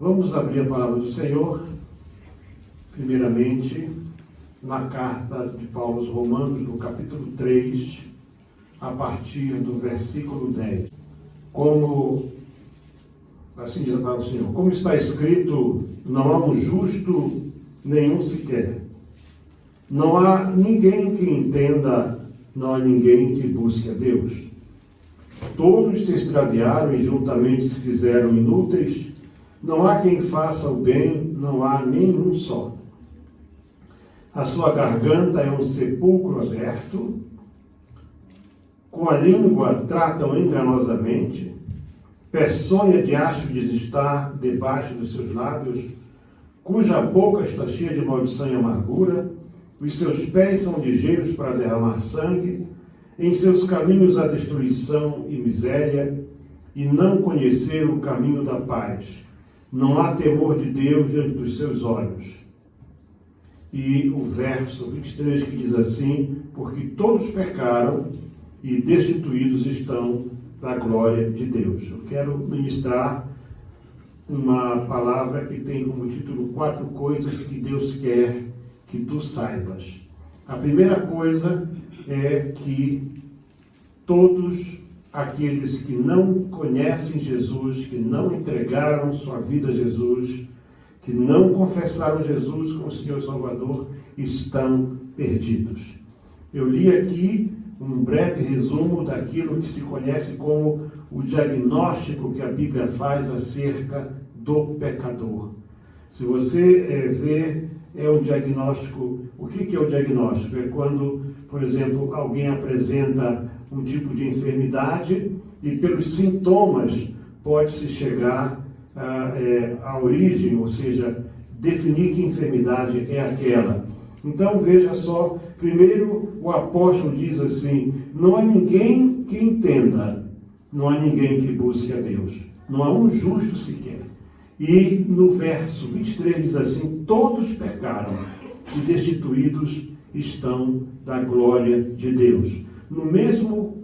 Vamos abrir a palavra do Senhor, primeiramente, na carta de Paulo aos Romanos, no capítulo 3, a partir do versículo 10. Assim diz a palavra do Senhor, como está escrito, não há um justo nenhum sequer. Não há ninguém que entenda, não há ninguém que busque a Deus. Todos se extraviaram e juntamente se fizeram inúteis. Não há quem faça o bem, não há nenhum só. A sua garganta é um sepulcro aberto, com a língua tratam enganosamente, peçonha de áspides está debaixo dos seus lábios, cuja boca está cheia de maldição e amargura, os seus pés são ligeiros para derramar sangue, em seus caminhos há destruição e miséria, e não conhecer o caminho da paz. Não há temor de Deus diante dos seus olhos. E o verso 23 que diz assim, porque todos pecaram e destituídos estão da glória de Deus. Eu quero ministrar uma palavra que tem como título 4 coisas que Deus quer que tu saibas. A primeira coisa é que todos aqueles que não conhecem Jesus, que não entregaram sua vida a Jesus, que não confessaram Jesus como Senhor e Salvador, estão perdidos. Eu li aqui um breve resumo daquilo que se conhece como o diagnóstico que a Bíblia faz acerca do pecador. Se você ver, é um diagnóstico. O que é o diagnóstico? É quando, por exemplo, alguém apresenta um tipo de enfermidade e pelos sintomas pode-se chegar à origem, ou seja, definir que enfermidade é aquela. Então, veja só, primeiro o apóstolo diz assim, não há ninguém que entenda, não há ninguém que busque a Deus, não há um justo sequer. E no verso 23 diz assim, todos pecaram e destituídos estão da glória de Deus. No mesmo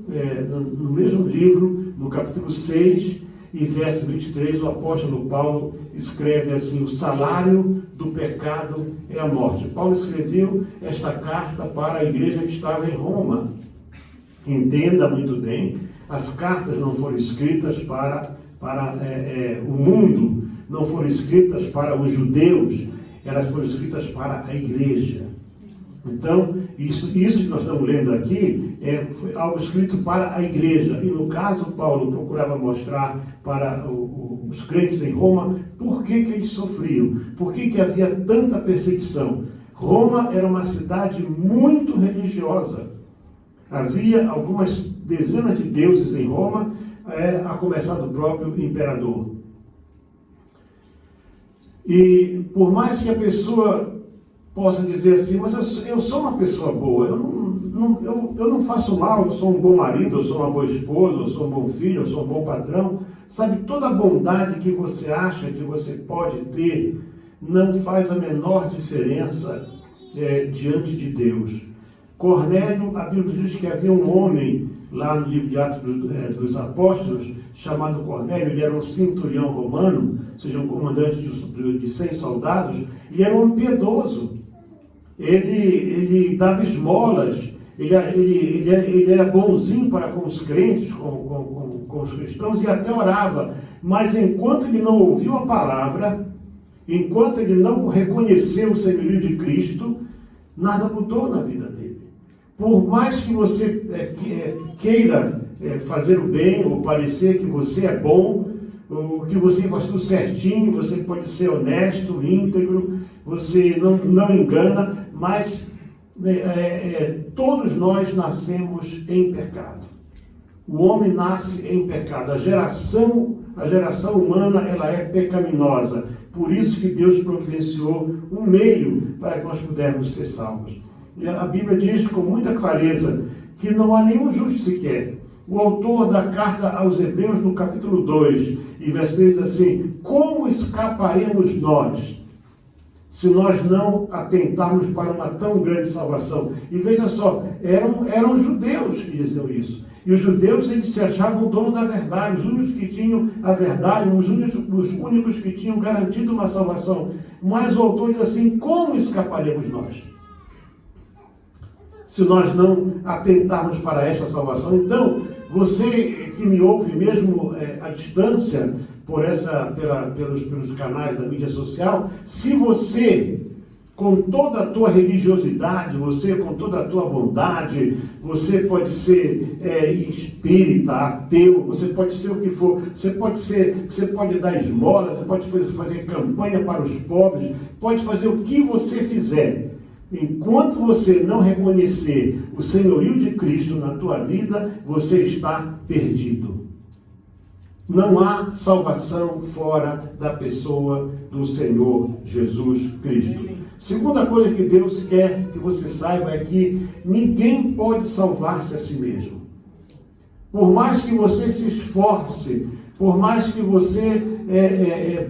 livro, no capítulo 6 e verso 23, o apóstolo Paulo escreve assim, o salário do pecado é a morte. Paulo escreveu esta carta para a igreja que estava em Roma. Entenda muito bem, as cartas não foram escritas para o mundo, não foram escritas para os judeus, elas foram escritas para a igreja. Então, isso que nós estamos lendo aqui foi algo escrito para a igreja. E no caso, Paulo procurava mostrar para os crentes em Roma por que eles sofriam, por que havia tanta perseguição. Roma era uma cidade muito religiosa. Havia algumas dezenas de deuses em Roma, a começar do próprio imperador. E por mais que a pessoa possa dizer assim, mas eu sou uma pessoa boa, eu não faço mal, eu sou um bom marido, eu sou uma boa esposa, eu sou um bom filho, eu sou um bom patrão. Sabe, toda a bondade que você acha que você pode ter não faz a menor diferença diante de Deus. Cornélio, a Bíblia diz que havia um homem lá no livro de Atos dos Apóstolos, chamado Cornélio, ele era um centurião romano, ou seja, um comandante de 100 soldados, e era um homem piedoso. Ele dava esmolas, ele era bonzinho para com os crentes, com os cristãos, e até orava. Mas enquanto ele não ouviu a palavra, enquanto ele não reconheceu o senhorio de Cristo, nada mudou na vida dele. Por mais que você queira fazer o bem, ou parecer que você é bom, ou que você faz tudo certinho, você pode ser honesto, íntegro, você não engana, mas todos nós nascemos em pecado. O homem nasce em pecado. A geração humana, ela é pecaminosa. Por isso que Deus providenciou um meio para que nós pudéssemos ser salvos. E a Bíblia diz com muita clareza que não há nenhum justo sequer. O autor da carta aos Hebreus, no capítulo 2, e verso 3, diz assim, como escaparemos nós, se nós não atentarmos para uma tão grande salvação? E veja só, eram judeus que diziam isso. E os judeus, eles se achavam o dono da verdade, os únicos que tinham a verdade, os únicos que tinham garantido uma salvação. Mas o autor diz assim: como escaparemos nós? Se nós não atentarmos para esta salvação. Então, você que me ouve mesmo à distância, pelos canais da mídia social, se você, com toda a tua religiosidade, você com toda a tua bondade, você pode ser espírita, ateu, você pode ser o que for, você pode dar esmola, você pode fazer campanha para os pobres, pode fazer o que você fizer. Enquanto você não reconhecer o senhorio de Cristo na tua vida, você está perdido. Não há salvação fora da pessoa do Senhor Jesus Cristo. Segunda coisa que Deus quer que você saiba é que ninguém pode salvar-se a si mesmo. Por mais que você se esforce, por mais que você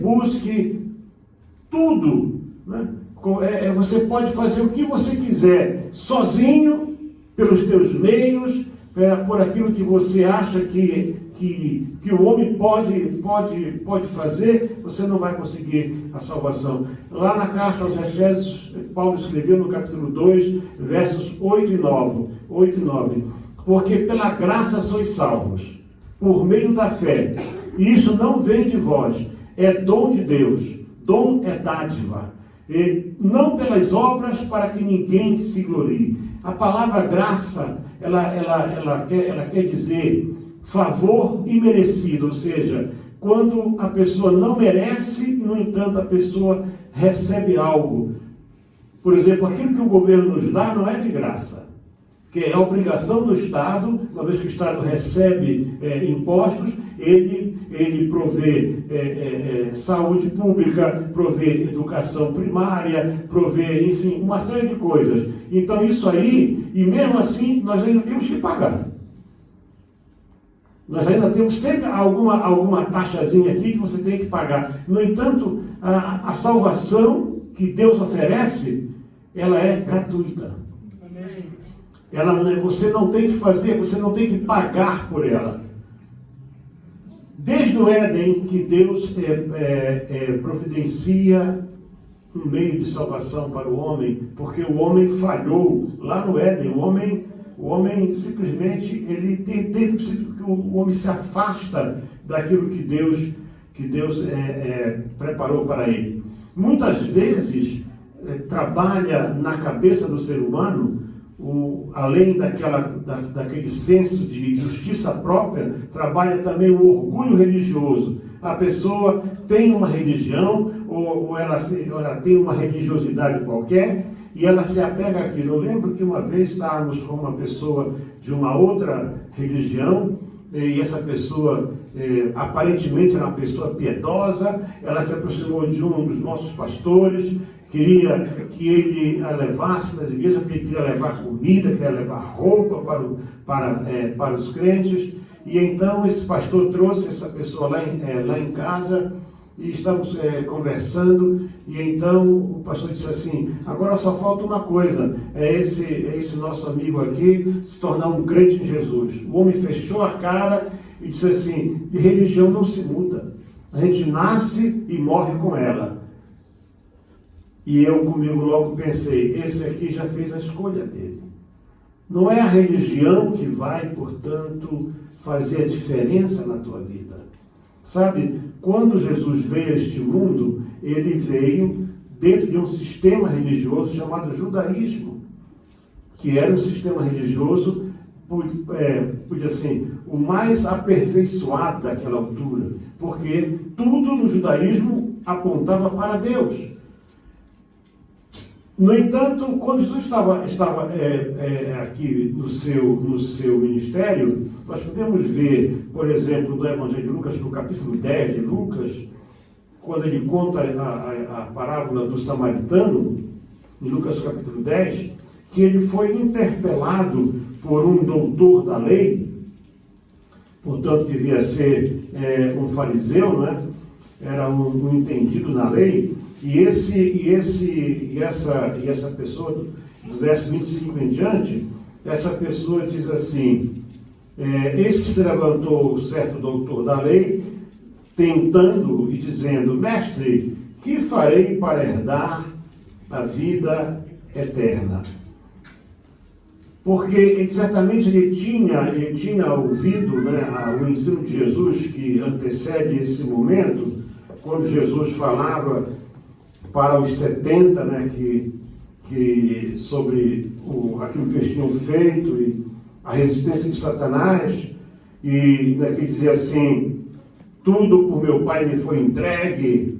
busque tudo, né? Você pode fazer o que você quiser, sozinho, pelos teus meios, por aquilo que você acha que o homem pode fazer, você não vai conseguir a salvação. Lá na carta aos Efésios, Paulo escreveu no capítulo 2, versos 8 e 9, porque pela graça sois salvos, por meio da fé, e isso não vem de vós, é dom de Deus, dom é dádiva, e não pelas obras para que ninguém se glorie. A palavra graça, ela quer dizer favor imerecido, ou seja, quando a pessoa não merece, no entanto a pessoa recebe algo. Por exemplo, aquilo que o governo nos dá não é de graça, que é a obrigação do Estado, uma vez que o Estado recebe impostos, ele provê saúde pública, provê educação primária, provê, enfim, uma série de coisas. Então isso aí, e mesmo assim, nós ainda temos que pagar. Nós ainda temos sempre alguma taxazinha aqui que você tem que pagar. No entanto, a salvação que Deus oferece, ela é gratuita. Você não tem que fazer, você não tem que pagar por ela. Desde o Éden que Deus providencia um meio de salvação para o homem, porque o homem falhou lá no Éden. O homem simplesmente, desde o princípio que o homem se afasta daquilo que Deus preparou para ele. Muitas vezes trabalha na cabeça do ser humano, além daquele senso de justiça própria, trabalha também o orgulho religioso. A pessoa tem uma religião, ou ela tem uma religiosidade qualquer, e ela se apega àquilo. Eu lembro que uma vez estávamos com uma pessoa de uma outra religião, e essa pessoa aparentemente era uma pessoa piedosa. Ela se aproximou de um dos nossos pastores, queria que ele a levasse nas igrejas, porque ele queria levar comida, queria levar roupa para os crentes. E então esse pastor trouxe essa pessoa lá em casa, e estamos conversando, e então o pastor disse assim: agora só falta uma coisa, é esse nosso amigo aqui se tornar um crente em Jesus. O homem fechou a cara e disse assim: de religião não se muda, a gente nasce e morre com ela. E eu comigo logo pensei: esse aqui já fez a escolha dele. Não é a religião que vai, portanto, fazer a diferença na tua vida. Sabe, quando Jesus veio a este mundo, ele veio dentro de um sistema religioso chamado judaísmo, que era um sistema religioso, o mais aperfeiçoado daquela altura, porque tudo no judaísmo apontava para Deus. No entanto, quando Jesus estava aqui no seu ministério, nós podemos ver, por exemplo, no Evangelho de Lucas, no capítulo 10 de Lucas, quando ele conta a parábola do samaritano, em Lucas capítulo 10, que ele foi interpelado por um doutor da lei, portanto devia ser um fariseu, não é? Era um entendido na lei. E essa pessoa, do verso 25 em diante, essa pessoa diz assim: Eis que se levantou certo doutor da lei, tentando e dizendo: Mestre, que farei para herdar a vida eterna? Porque certamente ele tinha ouvido, né, o ensino de Jesus que antecede esse momento, quando Jesus falava para os 70, né, que sobre aquilo que eles tinham feito e a resistência de Satanás, e né, que dizia assim: tudo por meu Pai me foi entregue,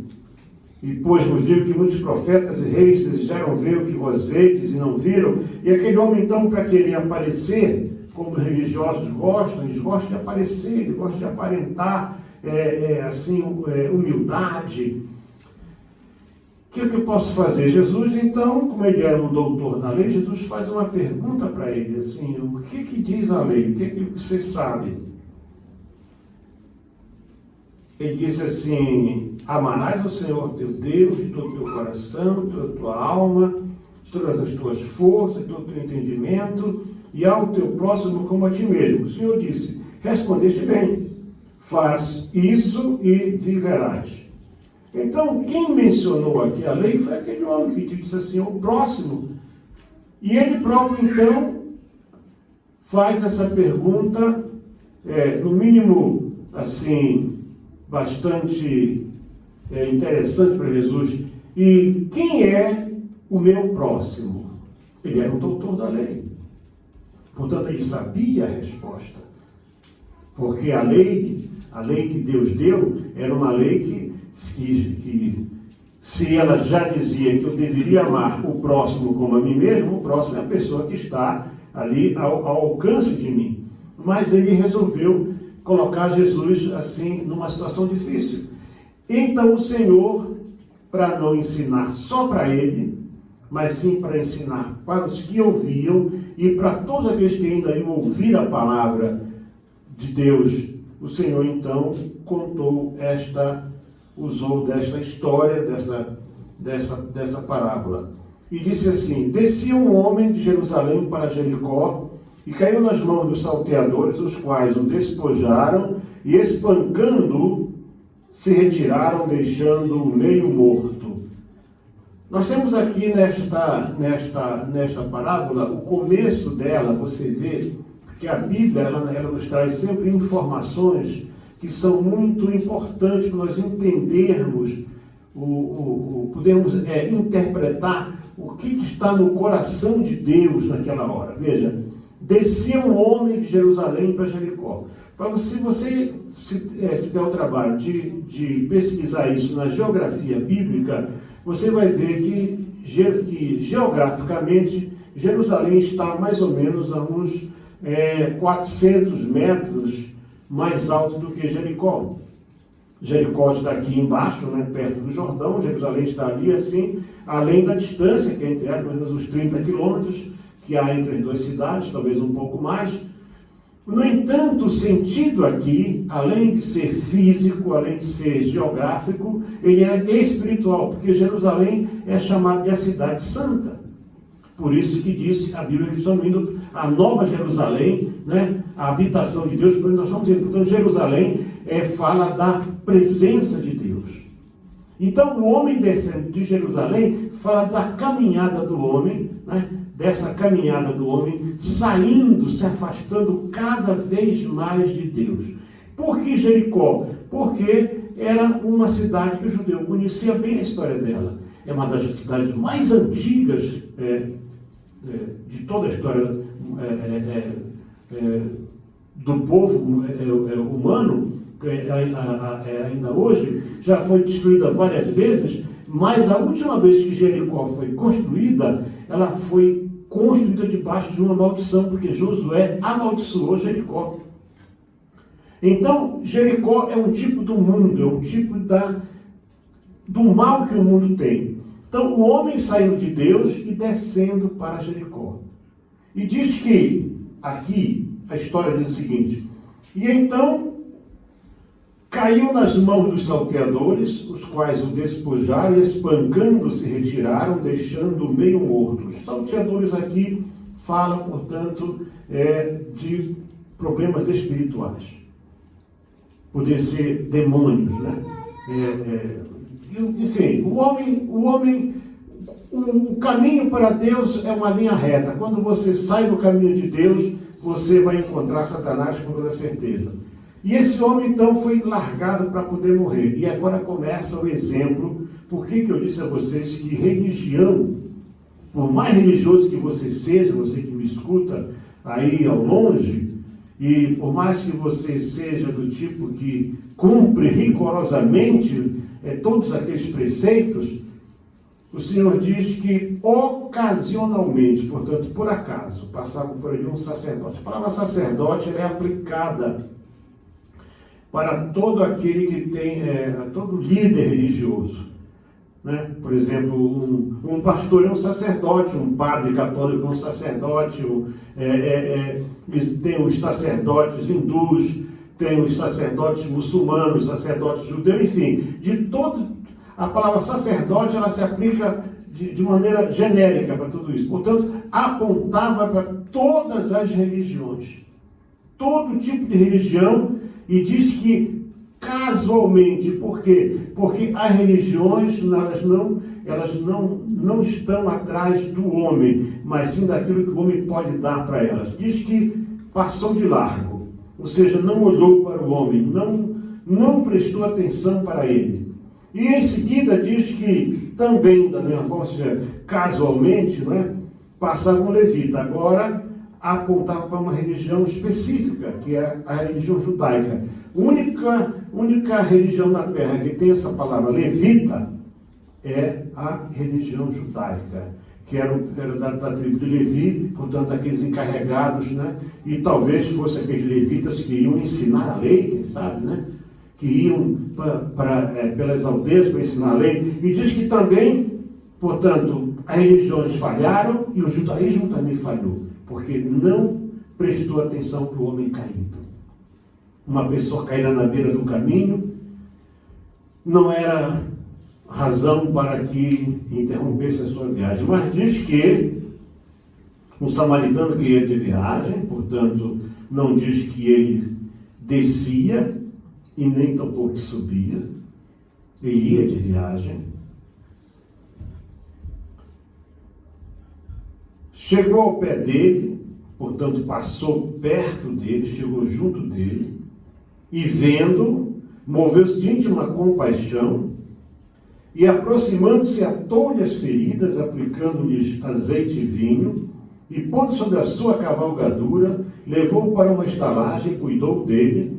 e pois vos digo que muitos profetas e reis desejaram ver o que vós vedes e não viram. E aquele homem, então, para querer aparecer, como os religiosos gostam, eles gostam de aparecer, eles gostam de aparentar humildade. O que eu posso fazer? Jesus, então, como ele era um doutor na lei, Jesus faz uma pergunta para ele, assim: o que diz a lei? O que você sabe? Ele disse assim: amarás o Senhor teu Deus de todo o teu coração, de toda a tua alma, de todas as tuas forças, de todo o teu entendimento, e ao teu próximo como a ti mesmo. O Senhor disse: respondeste bem, faz isso e viverás. Então, quem mencionou aqui a lei foi aquele homem que disse assim: o próximo. E ele próprio, então, faz essa pergunta, no mínimo, assim, bastante interessante para Jesus. E quem é o meu próximo? Ele era um doutor da lei. Portanto, ele sabia a resposta. Porque a lei que Deus deu era uma lei que se ela já dizia que eu deveria amar o próximo como a mim mesmo, o próximo é a pessoa que está ali ao alcance de mim. Mas ele resolveu colocar Jesus assim numa situação difícil. Então o Senhor, para não ensinar só para ele, mas sim para ensinar para os que ouviam e para todos aqueles que ainda iam ouvir a palavra de Deus, o Senhor então usou desta história, dessa parábola. E disse assim: descia um homem de Jerusalém para Jericó e caiu nas mãos dos salteadores, os quais o despojaram e, espancando-o, se retiraram, deixando-o meio morto. Nós temos aqui nesta parábola, o começo dela, você vê que a Bíblia ela nos traz sempre informações que são muito importantes para nós entendermos, podemos interpretar o que está no coração de Deus naquela hora. Veja, descia um homem de Jerusalém para Jericó. Se você se der o trabalho de pesquisar isso na geografia bíblica, você vai ver que geograficamente Jerusalém está mais ou menos a uns 400 metros mais alto do que Jericó. Jericó está aqui embaixo, né, perto do Jordão. Jerusalém está ali assim, além da distância, que é entre mais ou menos uns 30 quilômetros, que há entre as duas cidades, talvez um pouco mais. No entanto, o sentido aqui, além de ser físico, além de ser geográfico, ele é espiritual, porque Jerusalém é chamada de a cidade santa. Por isso que disse a Bíblia que estamos indo à Nova Jerusalém, né? A habitação de Deus, por nós estamos indo. Portanto, Jerusalém fala da presença de Deus. Então, o homem descendo de Jerusalém fala da caminhada do homem, né? Dessa caminhada do homem, saindo, se afastando cada vez mais de Deus. Por que Jericó? Porque era uma cidade que o judeu conhecia bem a história dela. É uma das cidades mais antigas de toda a história do povo humano, ainda hoje, já foi destruída várias vezes, mas a última vez que Jericó foi construída, ela foi construída debaixo de uma maldição, porque Josué amaldiçoou Jericó. Então, Jericó é um tipo do mundo, é um tipo do mal que o mundo tem. Então, o homem saiu de Deus e descendo para Jericó. E diz que, aqui, a história diz o seguinte: e então caiu nas mãos dos salteadores, os quais o despojaram e, espancando, se retiraram, deixando-o meio morto. Os salteadores aqui falam, portanto, de problemas espirituais. Podem ser demônios, né? Enfim, o caminho para Deus é uma linha reta. Quando você sai do caminho de Deus, você vai encontrar Satanás com toda certeza. E esse homem, então, foi largado para poder morrer. E agora começa o exemplo. Por que eu disse a vocês que religião, por mais religioso que você seja, você que me escuta aí ao longe, e por mais que você seja do tipo que cumpre rigorosamente todos aqueles preceitos, o Senhor diz que ocasionalmente, portanto, por acaso, passava por ali um sacerdote. A palavra sacerdote ela é aplicada para todo aquele que tem, todo líder religioso. Né? Por exemplo, um pastor é um sacerdote, um padre católico é um sacerdote, tem os sacerdotes hindus, tem os sacerdotes muçulmanos, sacerdotes judeus, enfim, de todo. A palavra sacerdote ela se aplica de maneira genérica para tudo isso. Portanto, apontava para todas as religiões, todo tipo de religião, e diz que casualmente, por quê? Porque as religiões, elas não estão atrás do homem, mas sim daquilo que o homem pode dar para elas. Diz que passou de largo, ou seja, não olhou para o homem, não prestou atenção para ele. E em seguida diz que também, da mesma forma, ou seja, casualmente, passava um levita. Agora apontava para uma religião específica, que é a religião judaica. Única religião na Terra que tem essa palavra levita é a religião judaica, que era da tribo de Levi, portanto, aqueles encarregados, e talvez fossem aqueles levitas que iam ensinar a lei, quem sabe, que iam pelas aldeias para ensinar a lei. E diz que também, portanto, as religiões falharam e o judaísmo também falhou, porque não prestou atenção para o homem caído. Uma pessoa caída na beira do caminho não era razão para que interrompesse a sua viagem. Mas diz que um samaritano que ia de viagem, portanto, não diz que ele descia e nem tampouco que subia, ele ia de viagem. Chegou ao pé dele, portanto, passou perto dele, chegou junto dele, e vendo, moveu-se de íntima compaixão, e aproximando-se, atou-lhe as feridas, aplicando-lhes azeite e vinho, e pondo sobre a sua cavalgadura, levou-o para uma estalagem, cuidou dele,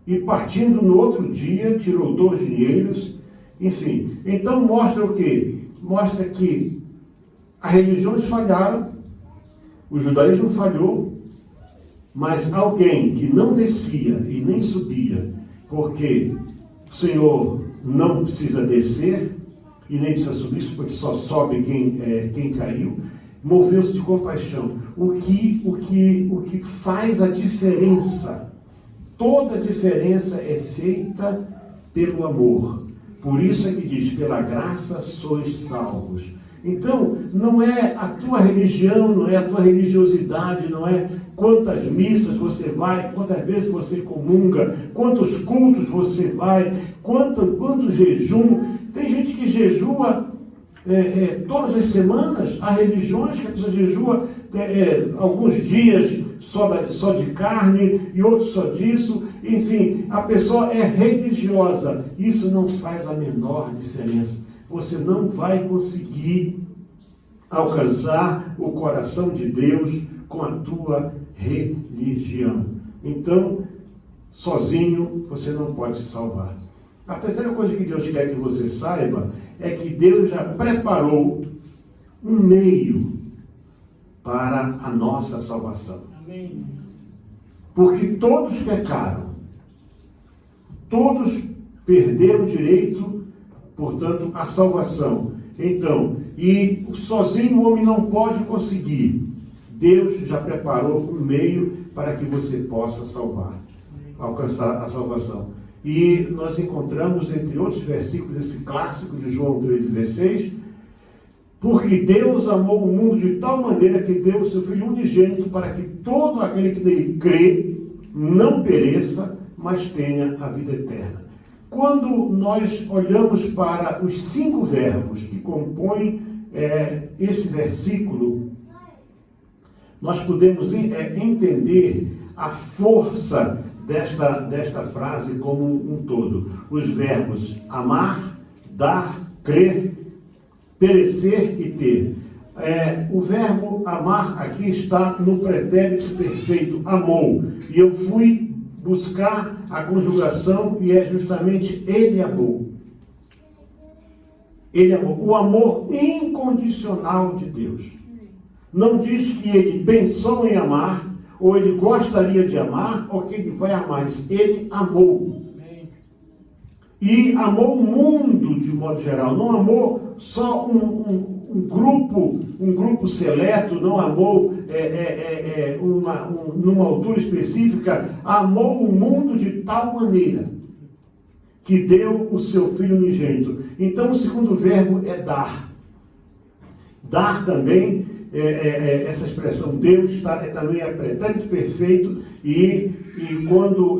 e partindo no outro dia, tirou 2 dinheiros, enfim. Então mostra o quê? Mostra que as religiões falharam, o judaísmo falhou, mas alguém que não descia e nem subia, porque o Senhor não precisa descer e nem precisa subir, porque só sobe quem caiu, moveu-se de compaixão. O que faz a diferença, toda a diferença é feita pelo amor. Por isso é que diz, pela graça sois salvos. Então, não é a tua religião, não é a tua religiosidade, não é quantas missas você vai, quantas vezes você comunga, quantos cultos você vai, quanto jejum. Tem gente que jejua todas as semanas, há religiões que a pessoa jejua alguns dias só de carne e outros só disso. Enfim, a pessoa é religiosa. Isso não faz a menor diferença. Você não vai conseguir alcançar o coração de Deus com a tua religião. Então, sozinho você não pode se salvar. A terceira coisa que Deus quer que você saiba é que Deus já preparou um meio para a nossa salvação. Amém. Porque todos pecaram, todos perderam o direito, portanto, à salvação. Então, e sozinho o homem não pode conseguir. Deus já preparou um meio para que você possa alcançar a salvação. E nós encontramos, entre outros versículos, esse clássico de João 3,16, porque Deus amou o mundo de tal maneira que deu o seu Filho unigênito para que todo aquele que nele crê não pereça, mas tenha a vida eterna. Quando nós olhamos para os 5 verbos que compõem esse versículo, nós podemos entender a força desta frase como um todo. Os verbos amar, dar, crer, perecer e ter. O verbo amar aqui está no pretérito perfeito, amou. E eu fui buscar a conjugação e é justamente ele amou. Ele amou. O amor incondicional de Deus. Não diz que ele pensou em amar, ou ele gostaria de amar, ou que ele vai amar. Ele amou. E amou o mundo de modo geral. Não amou só um grupo seleto, não amou numa altura específica. Amou o mundo de tal maneira que deu o seu Filho unigênito. Então, o segundo verbo é dar. Dar também, essa expressão Deus também é pretérito perfeito e quando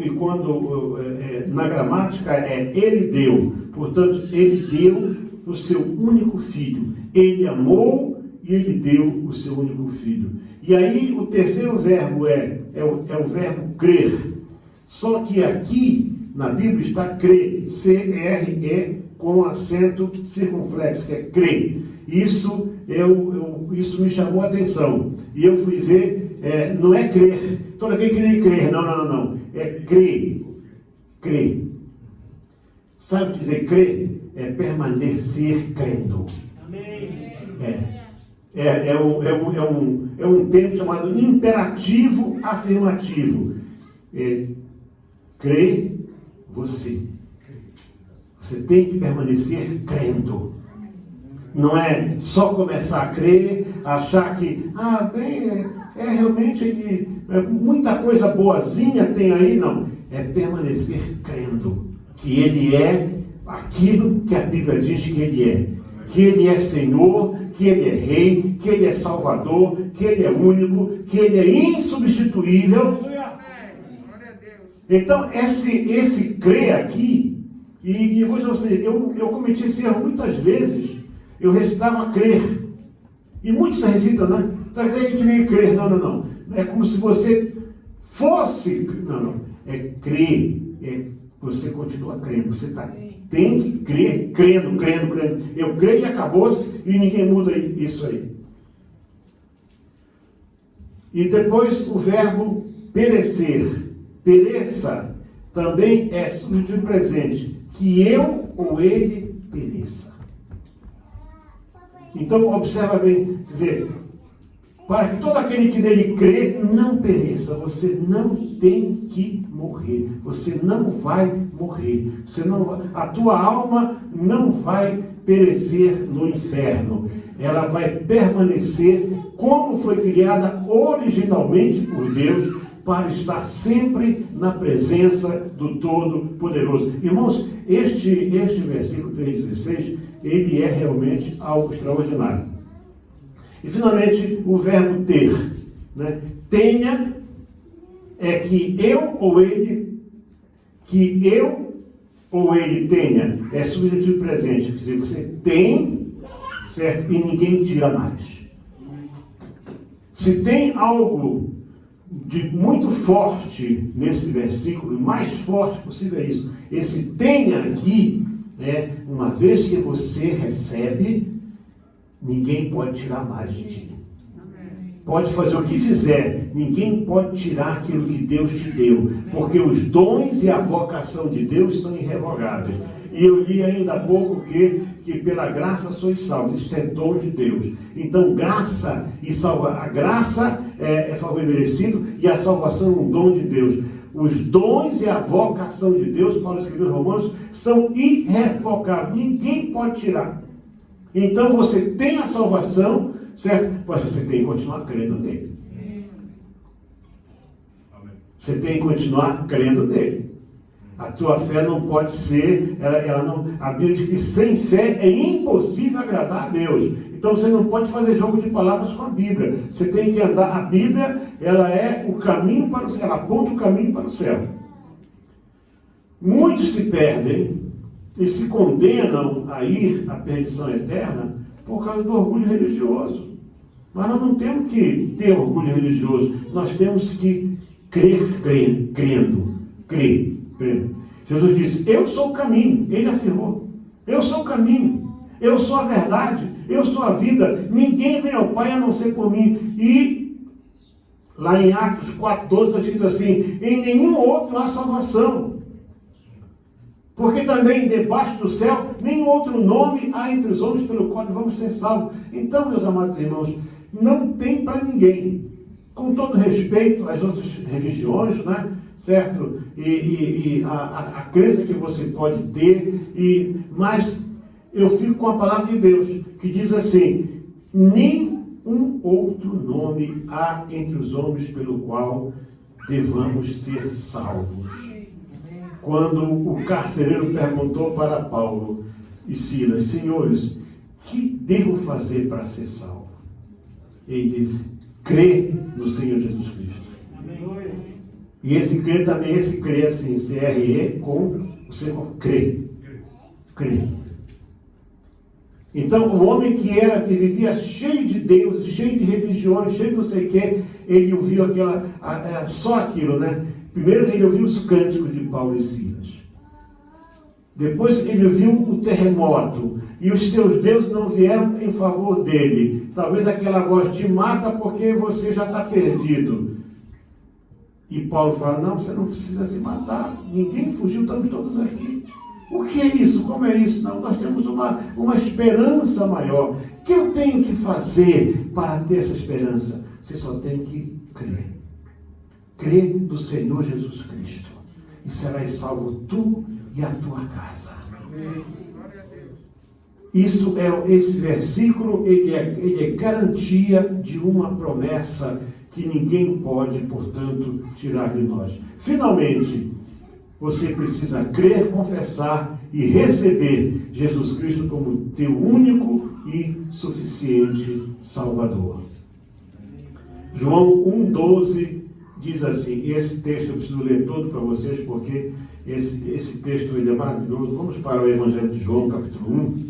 na gramática ele deu. Portanto, ele deu o seu único filho. Ele amou e ele deu o seu único filho. E aí o terceiro verbo é o verbo crer. Só que aqui na Bíblia está crer, C-R-E, com acento circunflexo, que é crer. Isso me chamou a atenção. E eu fui ver, não é crer. Todo aquele que nem crer, não. É crer. Crer. Sabe dizer crer? É permanecer crendo. Amém. É um termo chamado imperativo afirmativo. Crê você. Você tem que permanecer crendo. Não é só começar a crer, achar que, realmente muita coisa boazinha tem aí, não. É permanecer crendo que ele é aquilo que a Bíblia diz que ele é. Que ele é Senhor, que ele é Rei, que ele é Salvador, que ele é único, que ele é insubstituível. Então, esse crer aqui, e vou dizer a você, eu cometi esse erro muitas vezes. Eu recitava crer. E muitos recitam, né? Está crendo que nem crer. Não. É como se você fosse. Não. É crer. Você continua crendo. Você tem que crer, crendo. Eu creio e acabou-se e ninguém muda isso aí. E depois o verbo perecer. Pereça também é subjuntivo presente. Que eu ou ele pereça. Então, observa bem, quer dizer, para que todo aquele que nele crê não pereça, você não tem que morrer, você não vai morrer, a tua alma não vai perecer no inferno, ela vai permanecer como foi criada originalmente por Deus, para estar sempre na presença do Todo-Poderoso. Irmãos, este versículo 3,16, ele é realmente algo extraordinário. E finalmente, o verbo ter. Né? Tenha é que eu ou ele tenha. É subjuntivo presente. Quer dizer, você tem, certo? E ninguém tira mais. Se tem algo de muito forte nesse versículo, o mais forte possível é isso. Esse tenha aqui, uma vez que você recebe, ninguém pode tirar mais de ti. Pode fazer o que fizer, ninguém pode tirar aquilo que Deus te deu, porque os dons e a vocação de Deus são irrevogáveis. E eu li ainda há pouco que pela graça sois salvos. Isso é dom de Deus. Então, graça e a graça é favor merecido e a salvação é um dom de Deus. Os dons e a vocação de Deus, Paulo escreveu em Romanos, são irrevogáveis. Ninguém pode tirar. Então, você tem a salvação, certo? Mas você tem que continuar crendo nele. Você tem que continuar crendo nele. A tua fé não pode ser, ela não, a Bíblia diz que sem fé é impossível agradar a Deus. Então você não pode fazer jogo de palavras com a Bíblia. Você tem que andar, a Bíblia, ela é o caminho para o céu, ela aponta o caminho para o céu. Muitos se perdem e se condenam a ir à perdição eterna por causa do orgulho religioso. Mas nós não temos que ter orgulho religioso, nós temos que crer crendo. Jesus disse, eu sou o caminho, ele afirmou, eu sou o caminho, eu sou a verdade, eu sou a vida, ninguém vem ao Pai a não ser por mim. E lá em Atos 4:12 está escrito assim, em nenhum outro há salvação. Porque também debaixo do céu, nenhum outro nome há entre os homens pelo qual vamos ser salvos. Então, meus amados irmãos, não tem para ninguém. Com todo respeito às outras religiões, né? Certo? E a crença que você pode ter, mas eu fico com a palavra de Deus, que diz assim, nenhum outro nome há entre os homens pelo qual devamos ser salvos. Quando o carcereiro perguntou para Paulo e Silas, senhores, que devo fazer para ser salvo? Ele disse, crê no Senhor Jesus Cristo. E esse crer também, esse crer assim, C-R-E, com o Senhor, crê. Então, o homem que vivia cheio de deuses, cheio de religiões, cheio de não sei o que, ele ouviu só aquilo, né? Primeiro ele ouviu os cânticos de Paulo e Silas. Depois ele viu o terremoto. E os seus deuses não vieram em favor dele. Talvez aquela voz te mata porque você já está perdido. E Paulo fala, não, você não precisa se matar. Ninguém fugiu, estamos todos aqui. O que é isso? Como é isso? Não, nós temos uma esperança maior. O que eu tenho que fazer para ter essa esperança? Você só tem que crer. Crê no Senhor Jesus Cristo. E serás salvo tu e a tua casa. Esse versículo, ele é garantia de uma promessa que ninguém pode, portanto, tirar de nós. Finalmente, você precisa crer, confessar e receber Jesus Cristo como teu único e suficiente Salvador. João 1,12 diz assim, e esse texto eu preciso ler todo para vocês, porque esse texto ele é maravilhoso. Vamos para o Evangelho de João, capítulo 1,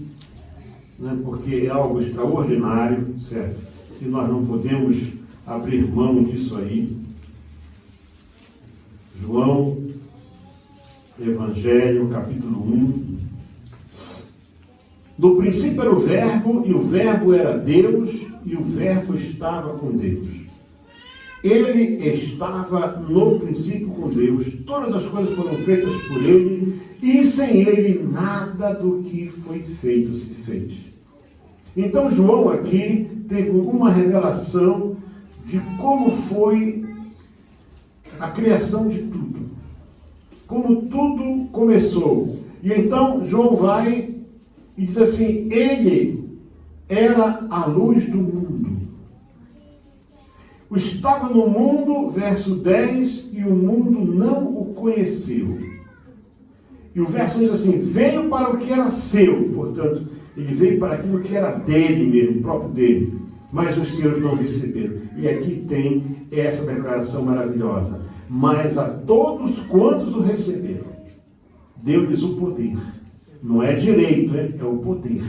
né, porque é algo extraordinário, certo? E nós não podemos abrir mão disso aí. João, Evangelho, capítulo 1. No princípio era o Verbo, e o Verbo era Deus, e o Verbo estava com Deus. Ele estava no princípio com Deus, todas as coisas foram feitas por ele, e sem ele nada do que foi feito se fez. Então João aqui teve uma revelação de como foi a criação de tudo, como tudo começou. E então João vai e diz assim, ele era a luz do mundo. Estava no mundo, verso 10, e o mundo não o conheceu. E o verso diz assim, veio para o que era seu, portanto, ele veio para aquilo que era dele mesmo, próprio dele, mas os seus não receberam. E aqui tem essa declaração maravilhosa. Mas a todos quantos o receberam, deu-lhes o poder. Não é direito, é o poder.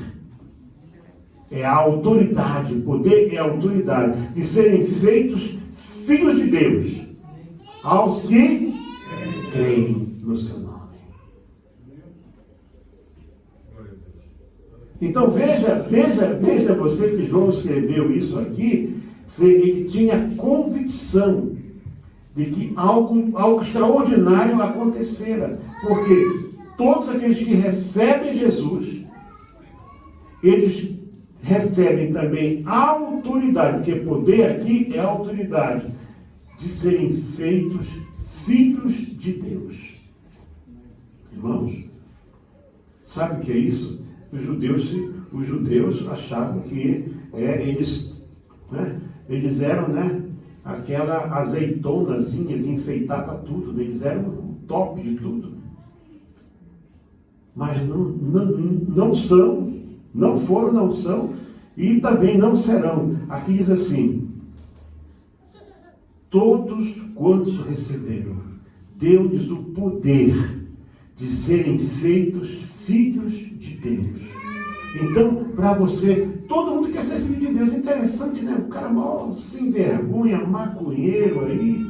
É a autoridade, o poder é a autoridade de serem feitos filhos de Deus, aos que creem no seu nome. Então veja você que João escreveu isso aqui, ele tinha convicção de que algo extraordinário acontecera, porque todos aqueles que recebem Jesus, eles recebem também a autoridade, porque poder aqui é a autoridade, de serem feitos filhos de Deus. Irmãos, sabe o que é isso? Os judeus achavam que eles eram aquela azeitonazinha que enfeitava tudo, eles eram o top de tudo. mas não são, não foram, não são, e também não serão. Aqui diz assim: todos quantos receberam, deu-lhes o poder de serem feitos filhos de Deus. Então, para você, todo mundo quer ser filho de Deus. Interessante, né? O cara mal sem vergonha, maconheiro aí,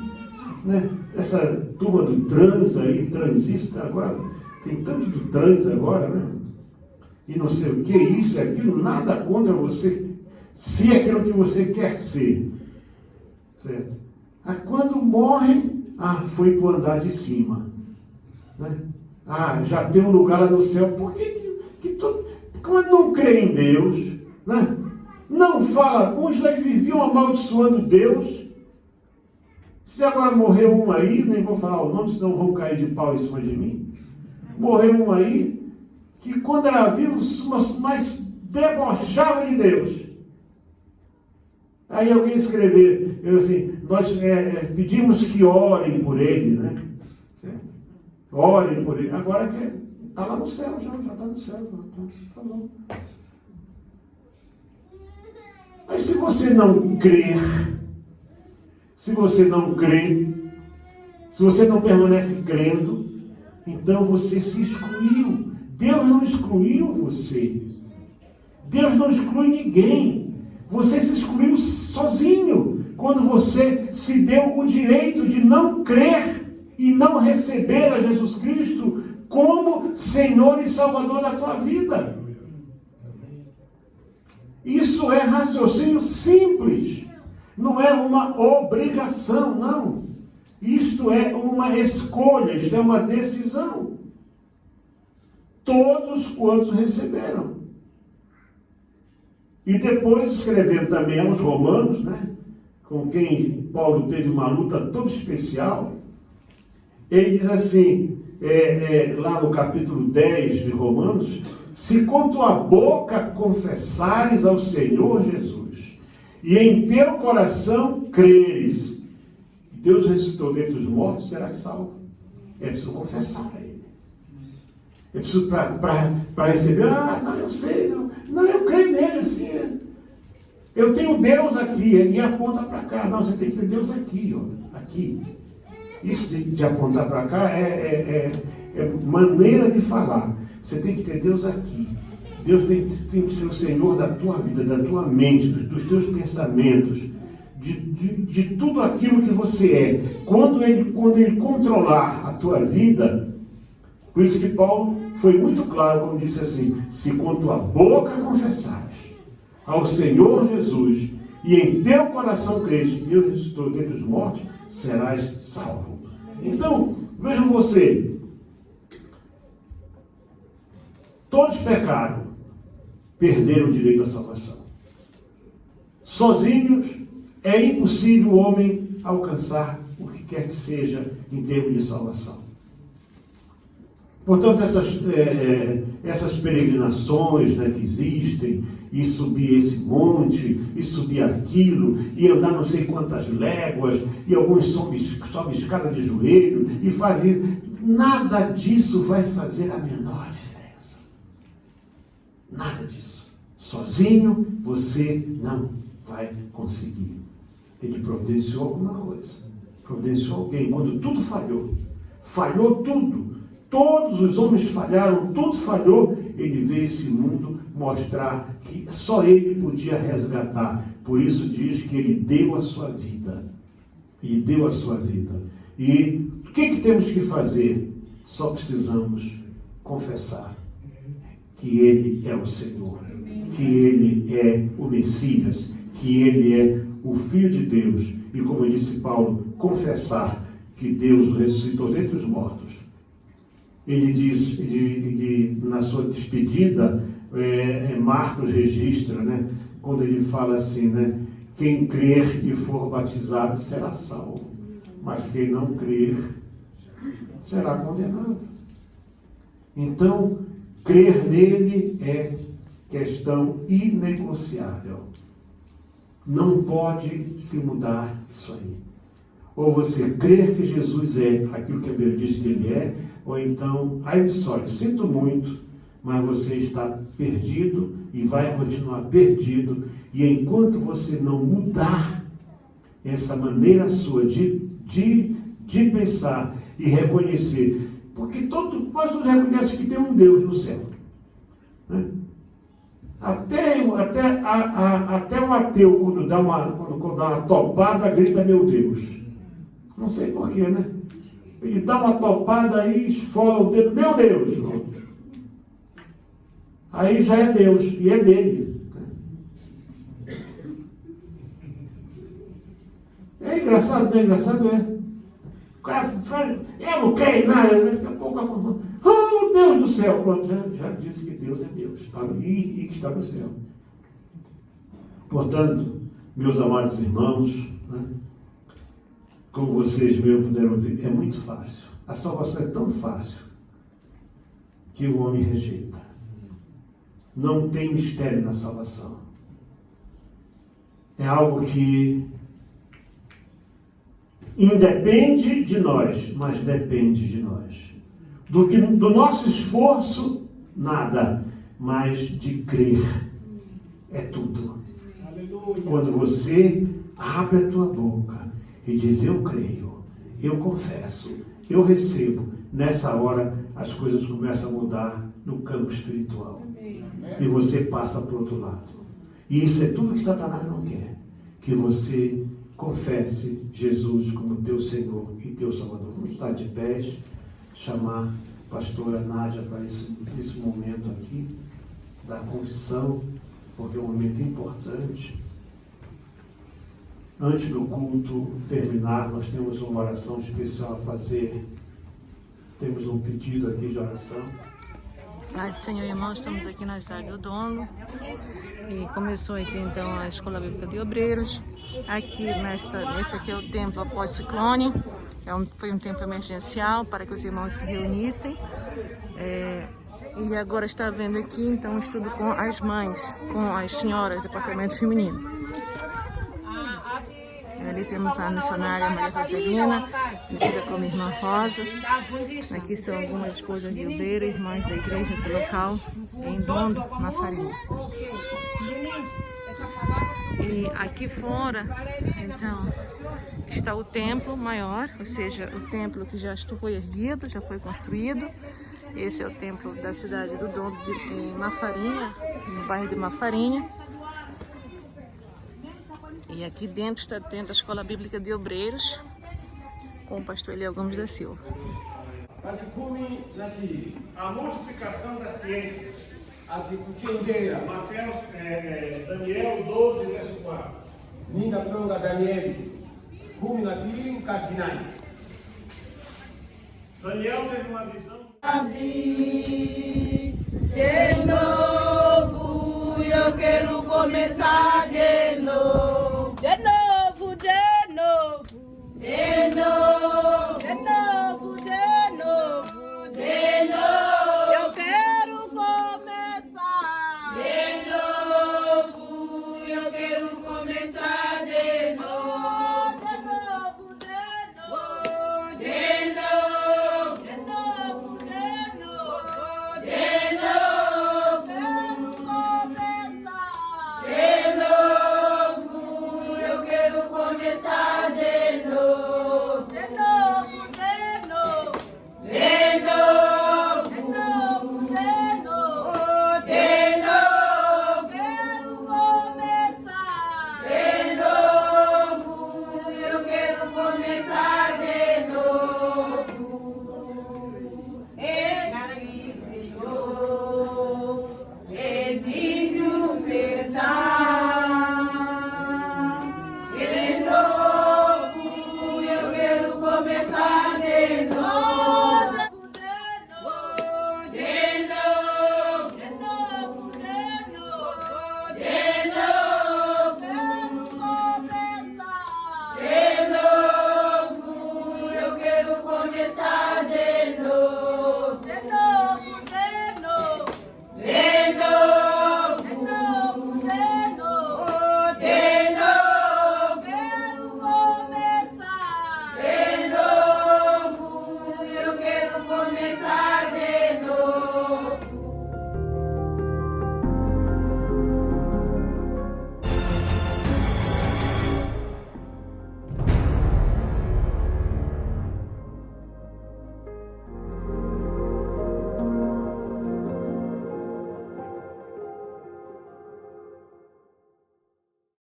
né? Essa turma do trans aí, transista agora, tem tanto do trans agora, né? E não sei o que, isso e aquilo, nada contra você, se é aquilo que você quer ser. Certo? Quando morrem, foi para o andar de cima. Né? Já tem um lugar lá no céu. Por que como não crê em Deus, né? Não fala, uns aí viviam amaldiçoando Deus. Se agora morreu um aí, nem vou falar o nome, senão vão cair de pau em cima de mim. Morreu um aí, que quando era vivo, mas debochava de Deus. Aí alguém escreveu assim, nós pedimos que orem por ele, né? Certo? Orem por ele. Agora está lá no céu, já está no céu. Tá bom. Mas se você não crer, se você não crê, se você não permanece crendo, então você se excluiu. Deus não excluiu você. Deus não exclui ninguém. Você se excluiu sozinho quando você se deu o direito de não crer e não receber a Jesus Cristo como Senhor e Salvador da tua vida. Isso é raciocínio simples. Não é uma obrigação, não. Isto é uma escolha, isto é uma decisão. Todos quantos receberam. E depois, escrevendo também aos romanos, né, com quem Paulo teve uma luta toda especial, ele diz assim, lá no capítulo 10 de Romanos: se com tua boca confessares ao Senhor Jesus, e em teu coração creres que Deus ressuscitou dentre os mortos, serás salvo. É preciso confessar a Ele. É preciso para receber, não, eu sei, não, eu creio nele, assim, eu tenho Deus aqui, e aponta para cá. Não, você tem que ter Deus aqui, ó, aqui. Isso de apontar para cá é maneira de falar. Você tem que ter Deus aqui. Deus tem que ser o Senhor da tua vida, da tua mente, dos teus pensamentos, de tudo aquilo que você é. Quando ele controlar a tua vida, por isso que Paulo foi muito claro quando disse assim: se com tua boca confessares ao Senhor Jesus e em teu coração creres que Deus ressuscitou dentre os mortos, serás salvo. Então, vejam você, todos pecaram, perderam o direito à salvação. Sozinhos é impossível o homem alcançar o que quer que seja em termos de salvação. Portanto, essas peregrinações, né, que existem, e subir esse monte, e subir aquilo, e andar não sei quantas léguas, e alguns sobem escada de joelho, e fazem, nada disso vai fazer a menor diferença. Nada disso. Sozinho você não vai conseguir. Ele providenciou alguma coisa, providenciou alguém. Quando tudo falhou tudo, todos os homens falharam, tudo falhou, ele veio esse mundo mostrar que só ele podia resgatar. Por isso diz que ele deu a sua vida. Ele deu a sua vida. E o que temos que fazer? Só precisamos confessar que ele é o Senhor, que ele é o Messias, que ele é o Filho de Deus. E como disse Paulo, confessar que Deus o ressuscitou dentre os mortos. Ele diz, na sua despedida, Marcos registra, né, quando ele fala assim, né, quem crer e for batizado será salvo, mas quem não crer será condenado. Então, crer nele é questão inegociável. Não pode se mudar isso aí. Ou você crer que Jesus é aquilo que a Bíblia diz que ele é, ou então, sinto muito, mas você está perdido e vai continuar perdido. E enquanto você não mudar essa maneira sua de pensar e reconhecer, porque quase todos reconhecem que tem um Deus no céu, né? Até o ateu, quando dá uma topada, grita, meu Deus. Não sei porquê, né? Ele dá uma topada e esfola o dedo, meu Deus. Aí já é Deus, e é dele. É engraçado, não é engraçado, é? O cara fala, eu não quero nada, daqui a pouco oh, Deus do céu, pronto, já disse que Deus é Deus, e que está no céu. Portanto, meus amados irmãos, né, como vocês mesmo puderam ver, é muito fácil. A salvação é tão fácil que o homem rejeita. Não tem mistério na salvação. É algo que independe de nós, mas depende de nós. Do nosso esforço, nada, mas de crer é tudo. Aleluia. Quando você abre a tua boca e diz, eu creio, eu confesso, eu recebo, nessa hora as coisas começam a mudar no campo espiritual. Amém. E você passa para o outro lado. E isso é tudo que Satanás não quer. Que você confesse Jesus como teu Senhor e teu Salvador. Vamos estar de pés, chamar a pastora Nádia para esse momento aqui da confissão, porque é um momento importante. Antes do culto terminar, nós temos uma oração especial a fazer. Temos um pedido aqui de oração. Pai do Senhor, irmãos, estamos aqui na cidade do Dono e começou aqui então a Escola Bíblica de Obreiros. Aqui nesse aqui é o templo após ciclone, foi um tempo emergencial para que os irmãos se reunissem. E agora está vendo aqui então um estudo com as mães, com as senhoras do departamento feminino. Ali temos a missionária Maria Roselina, conhecida como Irmã Rosa. Aqui são algumas esposas de obreiro, irmãs da igreja do local, em Dondo, Mafarinha. E aqui fora, então, está o templo maior, ou seja, o templo que já foi erguido, já foi construído. Esse é o templo da cidade do Dondo, em Mafarinha, no bairro de Mafarinha. E aqui dentro está a Escola Bíblica de Obreiros, com o pastor Eliel Gomes da Silva. A multiplicação da ciência. Daniel 12, verso 4. Ninda pronga Daniel, Daniel teve uma visão. De novo, eu quero começar de novo.